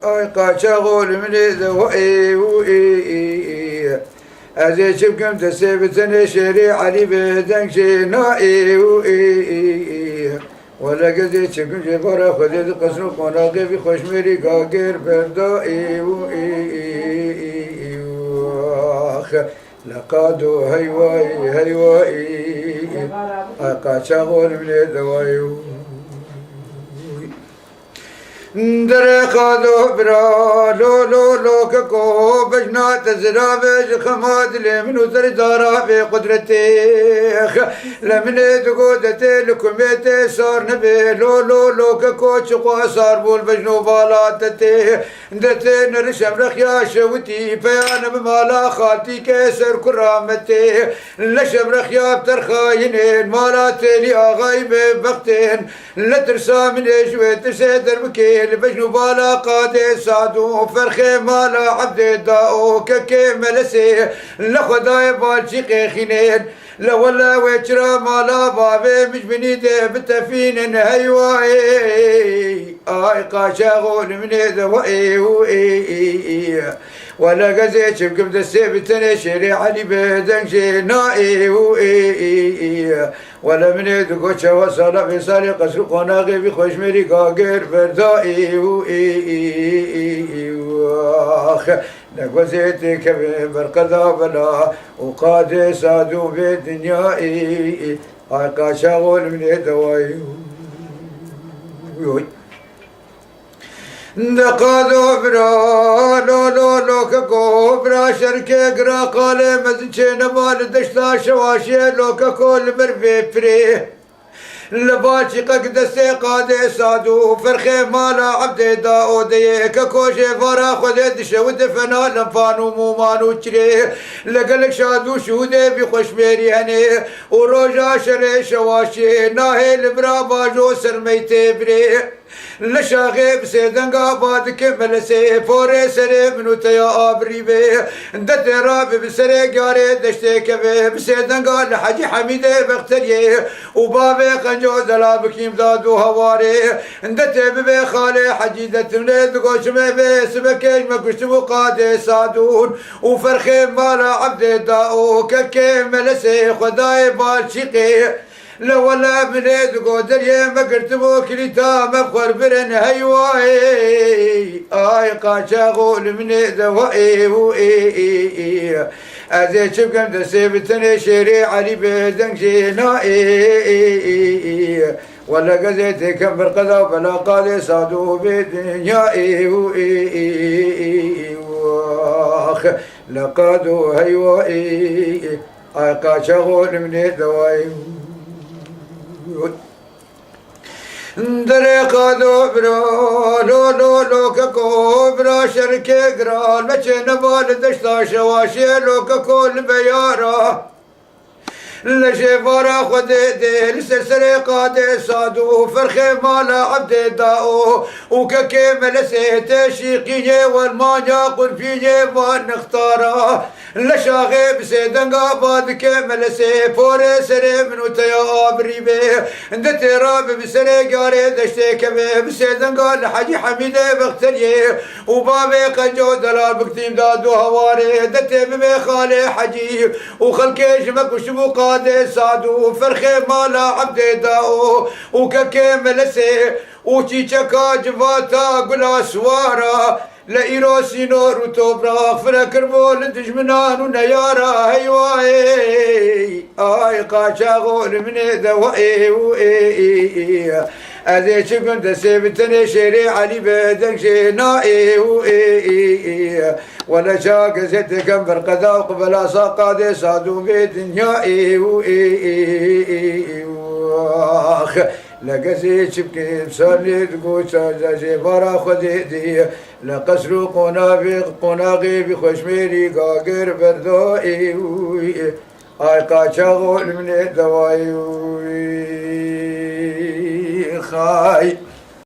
آی قاچاقول منی دوایی ازی چبکم دسته بتنه شری علی بدنگ شنایی ولا قدي چبکم جبارا خودی قصر قناقی بی خوشمری گاگر بردایی لقادو هیوایی آی قاچاقول منی دوایی در خادو برا لو ككو بجنا تزرا بج خماد لمن وزر دارا بقدرتي لمن دقودتي لكميتي صار نبي لو ككو شقوا صار بول بجنو بالاتتي دتي نرشم رخيا شوتي بيان بمالا خالتي كسر كرامتي لشم رخيا بترخاينين مالاتي لي اغايب بختين لترسا من جويت سيدر بكي بجنو بالا قادي سادو فرخي مالا عبد داو ككي ملسي لخداي بالشيقي خينين لولا ويترا مالا بابي مش بنيدي بتفين هيواي اي قاشاغون من ذوائي ولا قزي شبكم دسي بتني شري علي بدن شنائي ولا من يدقو شوا صلاة في صالي قصر قناغي بخوش مري قاقر بردائي نقوزيتي كبين برقضا بلا وقادي سادو بدنيائي آقا شاغول من يدوائي دقادو برا لو ككو برا شركة قرا قالي مزنشي نمال دشتا شواشي لو ككو المرفي فري لباشي قدسي قادي سادو فرخي مالا عبدي داودي ككوشي فرا خدي دشود فنا لنفانو مو مانو تشري لقلك شادو شودي بخوش ميري هني وروجا شري شواشي ناهي البرا باجو سرميتي بري لشاغي بسيدنقا بعد كمل سي فوري سري منو تيا ابري بي دتي رابي بسري قاري دشتي كبي بسيدنقا لحجي حميدي بختري وبابي قنجو دلابك يمدادو هواري دتي ببي خالي حجي دتمني دقوش مي سبكيش ما كشتبو قادي سادون وفرخي مالا عبدي داو ككي ملسي خداي بالشيقي لولا بنيد قدر ما قرتبو كليتا مبخر برن هيواي اي قاشاغول من ذوائي ازي شبكم دسيبتني شري علي بدن شنائي ولا قزيتي كم برقضا وبلا قادي صادو بدنيائي لقادو هيوائي اي قاشاغول من ذوائي دريقا دوبرا لو ككو برا شركة قرال مچه نبال دشتا شواشي لو ككو البيارا لشفارا خدي دي لسلسلي قادي صادو فرخي مالا عبدي داو وككي ملسي تشيقيني والمانيا قل فيني ونختارا لشاغي بسيدنقا بعد كملسي فوري سري منو تيا ابري بي دتي رابي بسري قاري دشتي كبي بسيدنقا لحجي حميدي بختري وبابي قنجو دلال بكتيم دادو هواري دتي ببي خالي حجي وخلكي شمك وشبو قادي سادو فرخي مالا عبدي داو وككي ملسي وشيشكا جفاتا قلا سوارا لإيروسي نور وتوبراخ فركر بول دجمنان ونيارا هيواي اي قاشاغول من ذوائي ازي شبكم دسيبتني شري علي بدن شنائي ولا شاق زدكم برقدا وقبلا ساقادي صادو بدنيائي لقسي شبكي بسالي تقوشا زي برا خدي دي لقسرو قناغي بخشميري قاقر بردائي اي قاشاغول من الدواي خاي